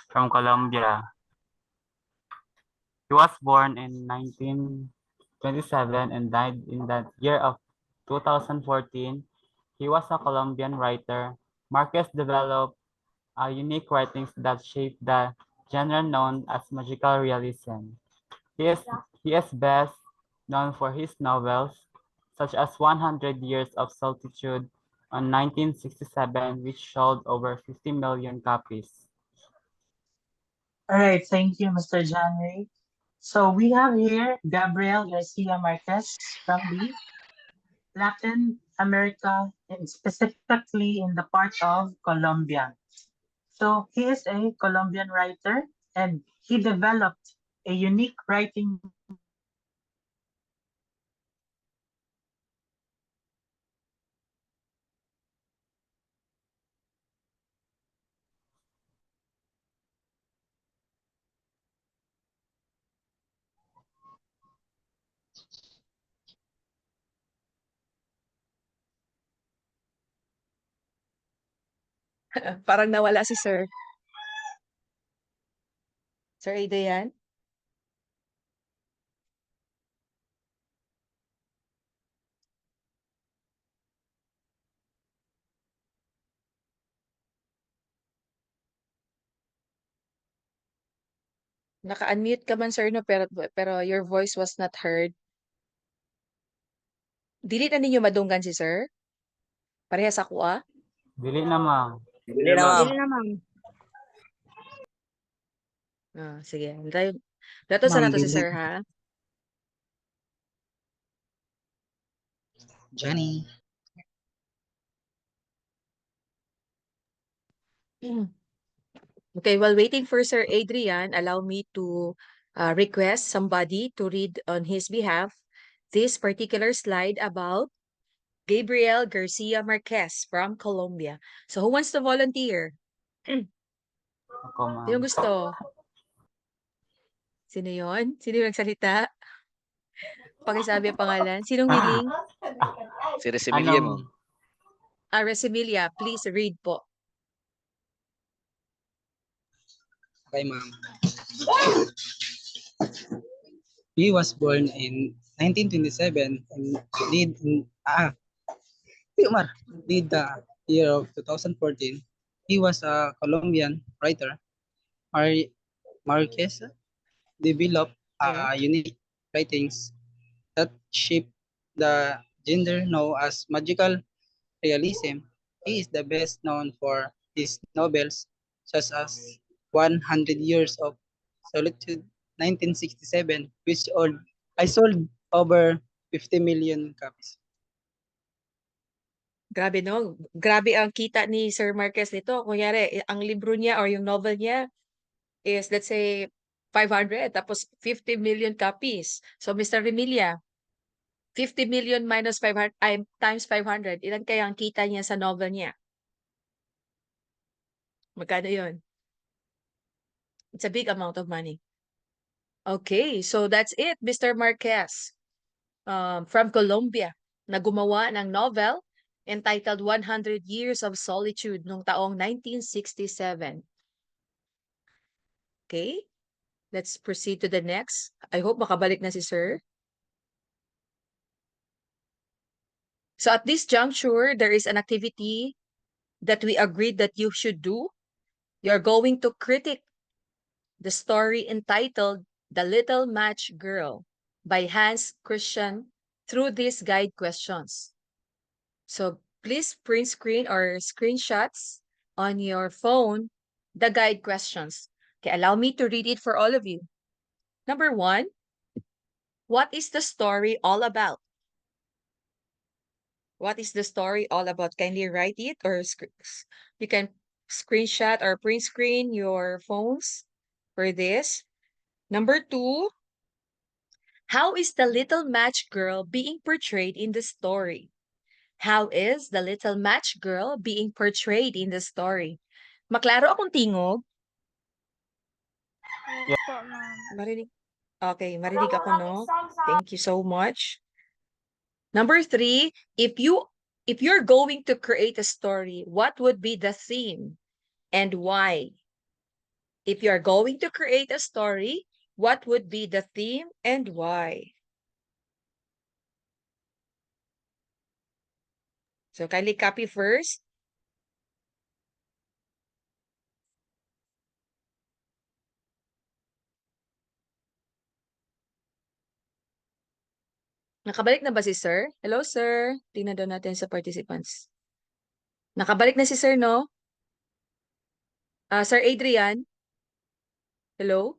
from Colombia. He was born in 1927 and died in the year of 2014. He was a Colombian writer. Marquez developed unique writings that shaped the genre known as magical realism. He is, he is best known for his novels, such as 100 Years of Solitude on 1967, which sold over 50 million copies. All right, thank you, Mr. January. So we have here Gabriel Garcia Marquez from the Latin America, and specifically in the part of Colombia. So he is a Colombian writer and he developed a unique writing Parang nawala si Sir. Sir Adrian? Naka-unmute ka man, sir, no? Pero your voice was not heard. Dili na ninyo madunggan si sir? Parehas ako, ah? Dili na, ma'am. Dili na, ma'am. Dili na, ma'am. Sige. Dato sa Ma'am, nato si dili. sir, ha? Johnny. Okay, while waiting for Sir Adrian, allow me to request somebody to read on his behalf this particular slide about Gabriel Garcia Marquez from Colombia. So who wants to volunteer? Ako, ma'am. Sino gusto? Sino yon? Sino yung nagsalita? Pakisabi ang pangalan. Sinong willing? Si Resimilia, ma'am. Resimilia, please read po. Okay, ma'am. He was born in 1927 and did the year of 2014. He was a Colombian writer. Marquez developed unique writings that shaped the genre known as magical realism. He is the best known for his novels such as 100 Years of Solitude, 1967, which I sold over 50 million copies. Grabe, no? Grabe ang kita ni Sir Marquez nito. Kunyari, ang libro niya or yung novel niya is, let's say, 500, tapos 50 million copies. So, Mr. Remilia, 50 million minus 500, times 500, ilan kaya ang kita niya sa novel niya? Magkano yun? It's a big amount of money. Okay, so that's it, Mr. Marquez, from Colombia, na gumawa ng novel entitled 100 Years of Solitude noong taong 1967. Okay, let's proceed to the next. I hope makabalik na si Sir. So at this juncture, there is an activity that we agreed that you should do. You're going to critique the story entitled The Little Match Girl by Hans Christian through these guide questions. So please print screen or screenshots on your phone the guide questions. Okay, allow me to read it for all of you. Number 1, what is the story all about? What is the story all about? Kindly write it, or you can screenshot or print screen your phones for this. Number 2, how is the little match girl being portrayed in the story? How is the little match girl being portrayed in the story? Maklaro akong tingog? Yes po, ma'am. Marinig. Okay, marinig ako, no? Thank you so much. Number 3, if you're going to create a story, what would be the theme and why? If you are going to create a story, what would be the theme and why? So kindly copy first. Nakabalik na ba si sir? Hello, sir. Tingnan daw natin sa participants. Nakabalik na si sir, no? Sir Adrian? Hello?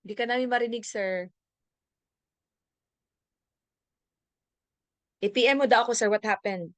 Hindi ka namin marinig, sir. I-PM mo daw ako, sir. What happened?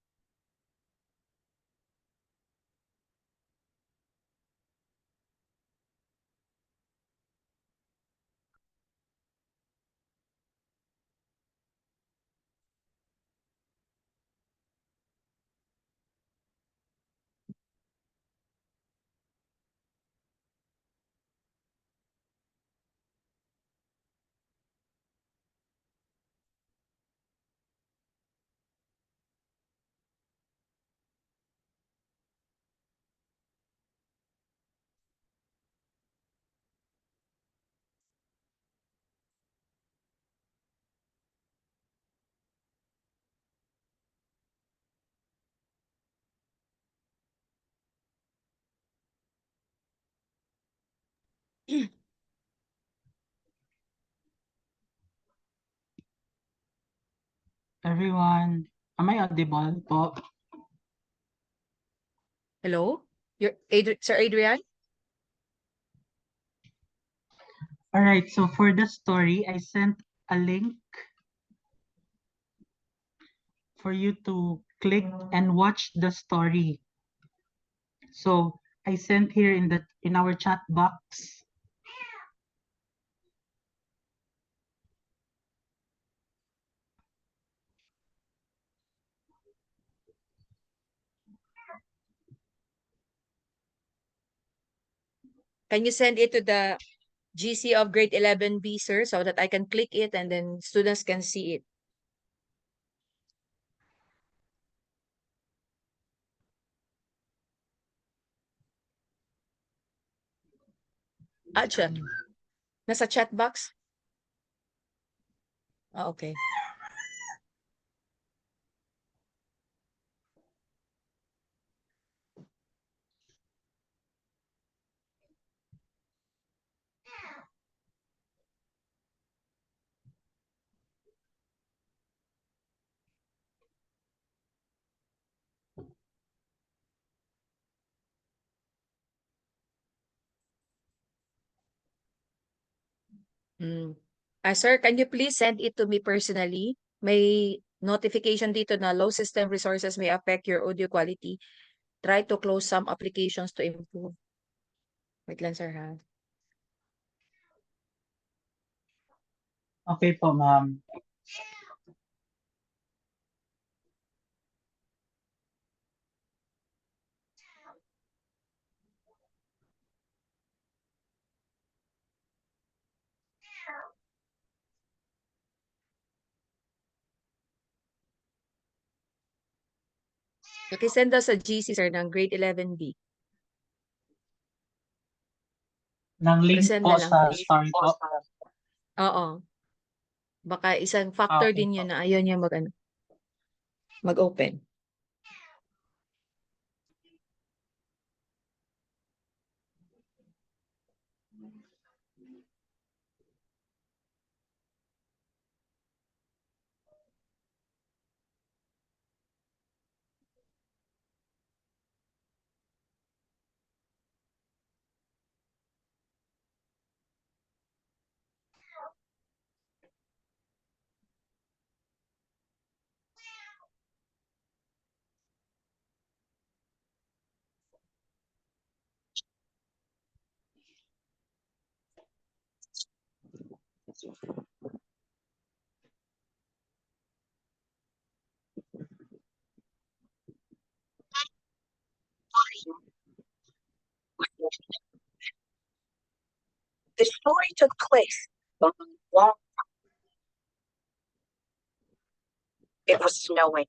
Everyone, am I audible po? Hello? Sir Adrian? All right, so for the story, I sent a link for you to click and watch the story. So I sent here in our chat box. Can you send it to the GC of grade 11B, sir, so that I can click it and then students can see it? Chat. Nasa chat box? Okay. Sir, can you please send it to me personally? May notification dito na low system resources may affect your audio quality. Try to close some applications to improve. Wait lang, sir, ha? Okay po, ma'am. Okay, send us a GC, sir, ng grade 11B. Ng link Resend po na lang, sa please. story po. Oo. Baka isang factor Okay din po. yun na ayaw niya mag-open. The story took place long. It was snowing.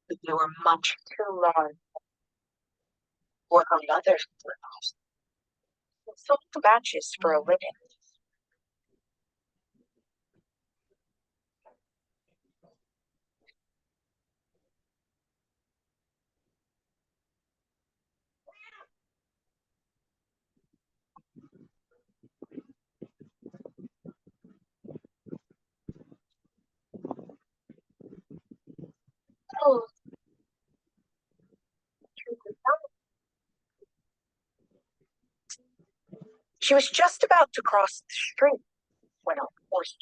but they were much too large for her mother's clothes. She sold matches for a living. Oh, she was just about to cross the street when a horse.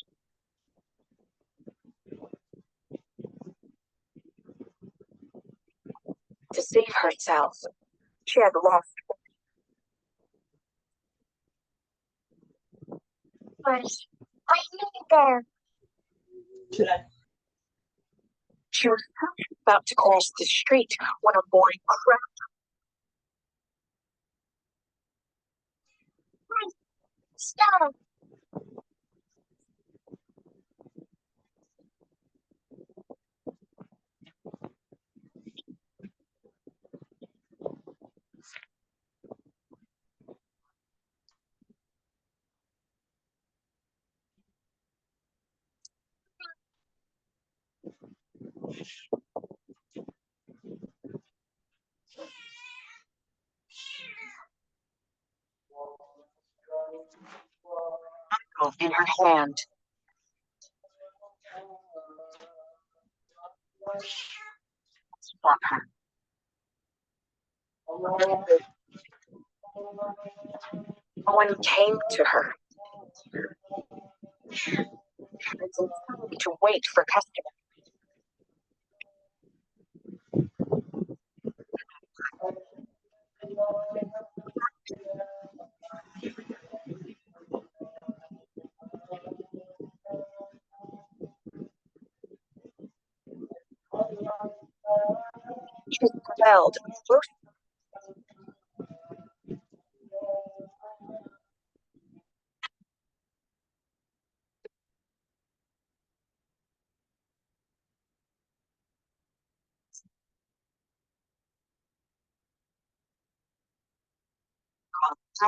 To save herself, she had lost. Horse, I need there. She was about to cross the street when a boy cried. Stop! In her hand. From her. No one came to her. To wait for customers. She smelled first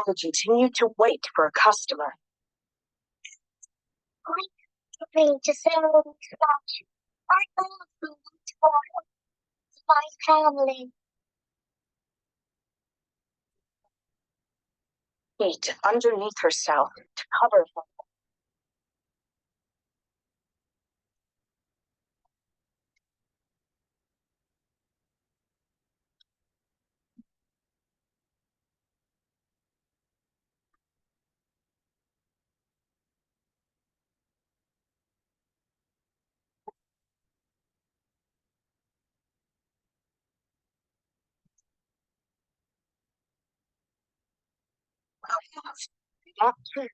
to continue to wait for a customer. To sell scotch. I love food for my family. Eat underneath herself to cover her. Not to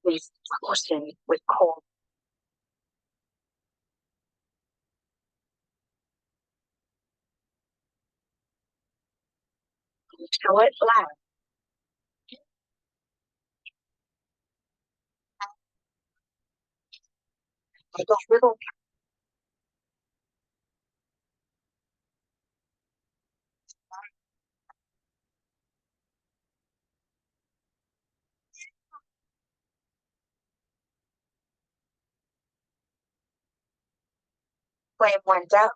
waste person with cold. So it lasts. Like a little flame went out.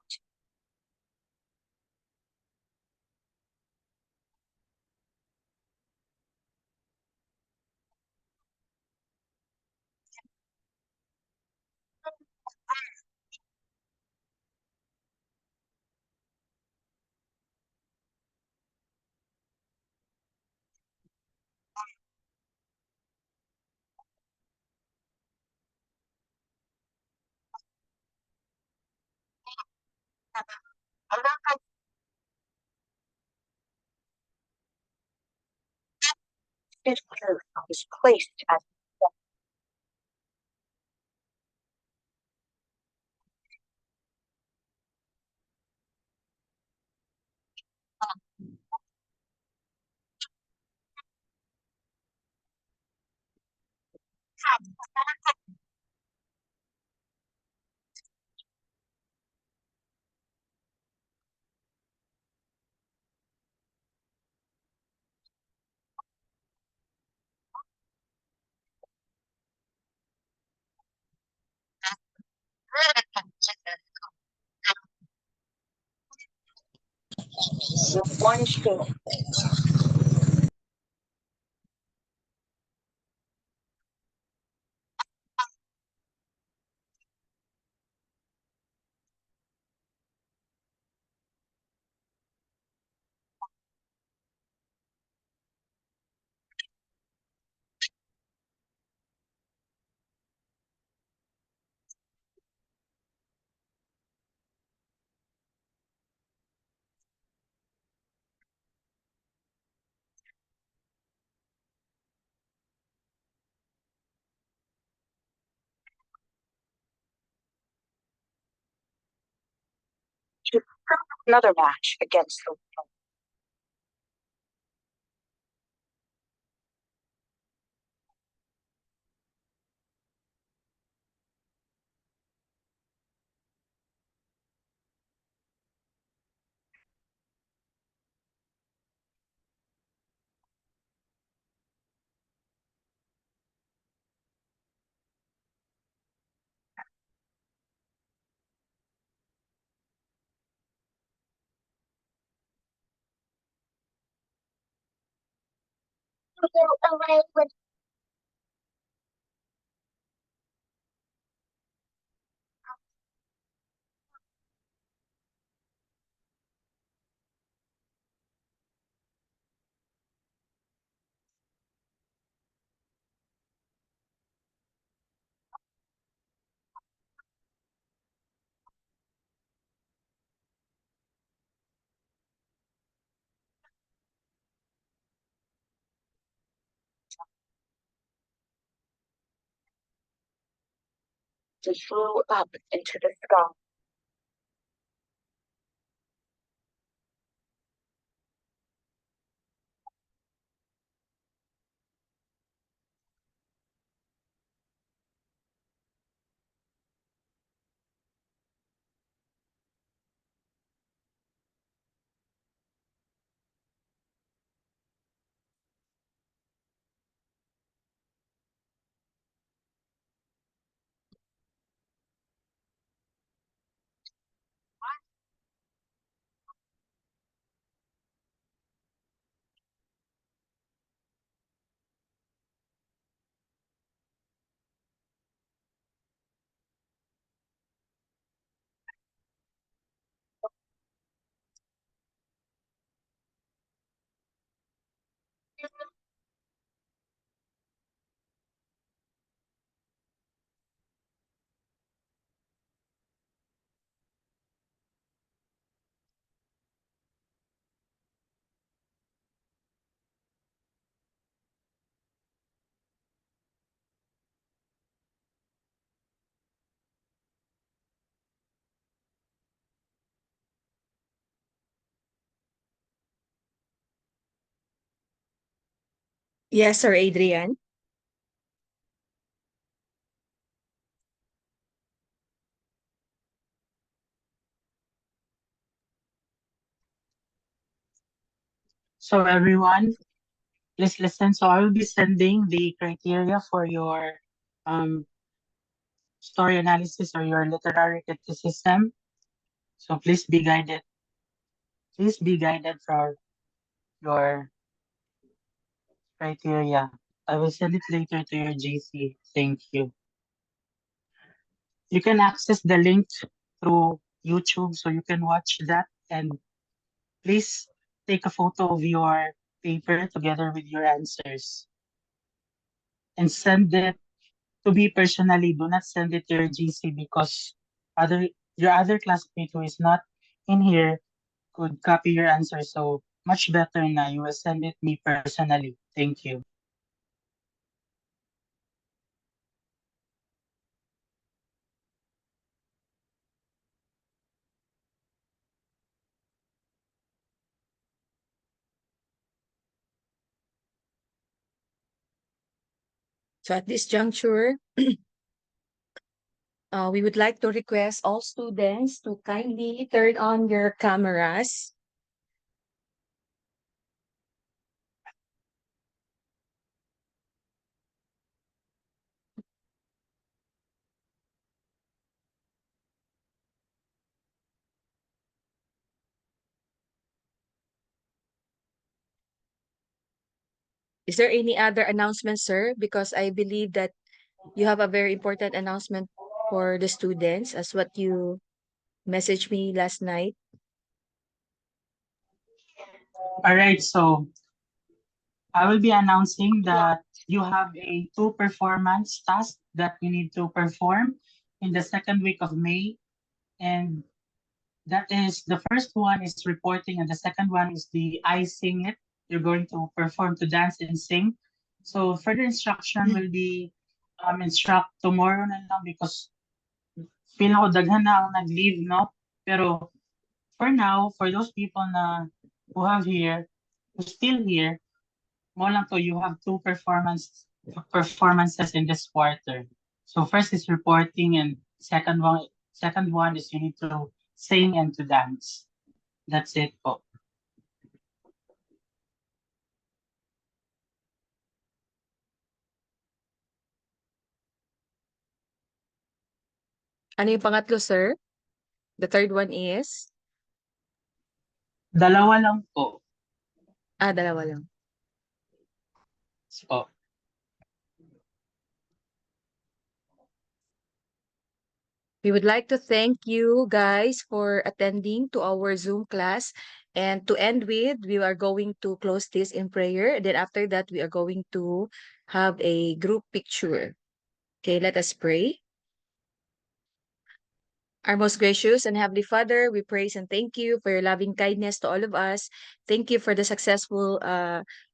His earth was placed as One shoe. To prove another match against the world. Away with to flew up into the sky. Yes, Sir Adrian. So everyone, please listen. So I will be sending the criteria for your um, story analysis or your literary criticism. So please be guided. Please be guided for your criteria. I will send it later to your GC. Thank you. You can access the link through YouTube so you can watch that, and please take a photo of your paper together with your answers and send it to me personally. Do not send it to your GC because your other classmate who is not in here could copy your answer. So much better now. You will send it me personally. Thank you. So at this juncture, we would like to request all students to kindly turn on your cameras. Is there any other announcement, sir? Because I believe that you have a very important announcement for the students as what you messaged me last night. All right, so I will be announcing that you have a 2 performance tasks that you need to perform in the second week of May. And that is, the first one is reporting and the second one is the I Sing It. You're going to perform to dance and sing. So further instruction will be instruct tomorrow na lang because feel ko daghan na ang nag-leave, no? Pero for now, for those people na who have here, who's still here, mo lang to, you have 2 performances in this quarter. So first is reporting and second one is you need to sing and to dance. That's it po. Ano yung pangatlo, sir? The third one is? Dalawa lang po. Dalawa lang. Po. We would like to thank you guys for attending to our Zoom class. And to end with, we are going to close this in prayer. Then after that, we are going to have a group picture. Okay, let us pray. Our most gracious and heavenly Father, we praise and thank you for your loving kindness to all of us. Thank you for the successful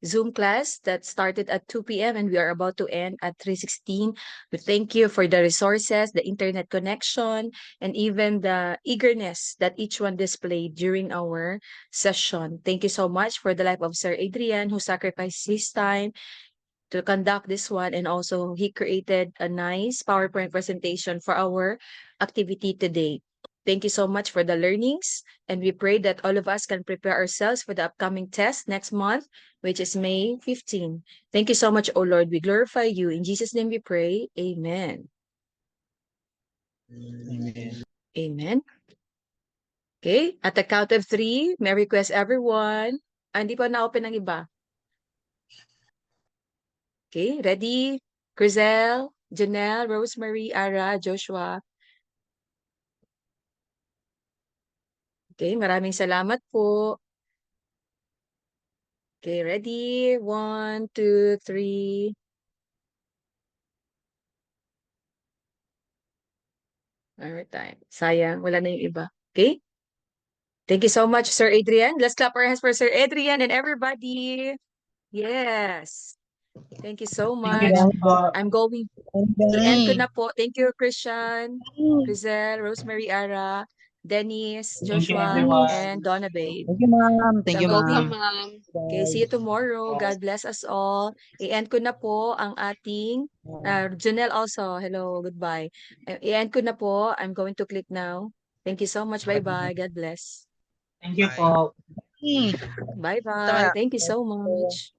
Zoom class that started at 2 p.m. and we are about to end at 3:16. We thank you for the resources, the internet connection, and even the eagerness that each one displayed during our session. Thank you so much for the life of Sir Adrian, who sacrificed his time to conduct this one, and also he created a nice PowerPoint presentation for our activity today. Thank you so much for the learnings, and we pray that all of us can prepare ourselves for the upcoming test next month, which is May 15. Thank you so much, O Lord. We glorify you. In Jesus' name we pray. Amen. Amen. Amen. Okay, at the count of 3, may I request everyone. Hindi pa na-open ng iba. Okay, ready? Crizel, Janelle, Rosemary, Ara, Joshua. Okay, maraming salamat po. Okay, ready? 1, 2, 3. Alright, time. Sayang, wala na yung iba. Okay? Thank you so much, Sir Adrian. Let's clap our hands for Sir Adrian and everybody. Yes. Thank you so Thank you much. lang po. I'm going i-end ko na po. Thank you, Christian, Rizel, Rosemary, Ara, Dennis, Thank you Joshua, everyone. and Donna Babe. Thank you, ma'am. Thank you, So, going ma'am. Okay, see you tomorrow. God bless us all. I-end ko na po ang ating, Janelle also. Hello, goodbye. I-end ko na po. I'm going to click now. Thank you so much. Bye-bye. God bless. Thank you Bye. po. Bye-bye. Thank you so much.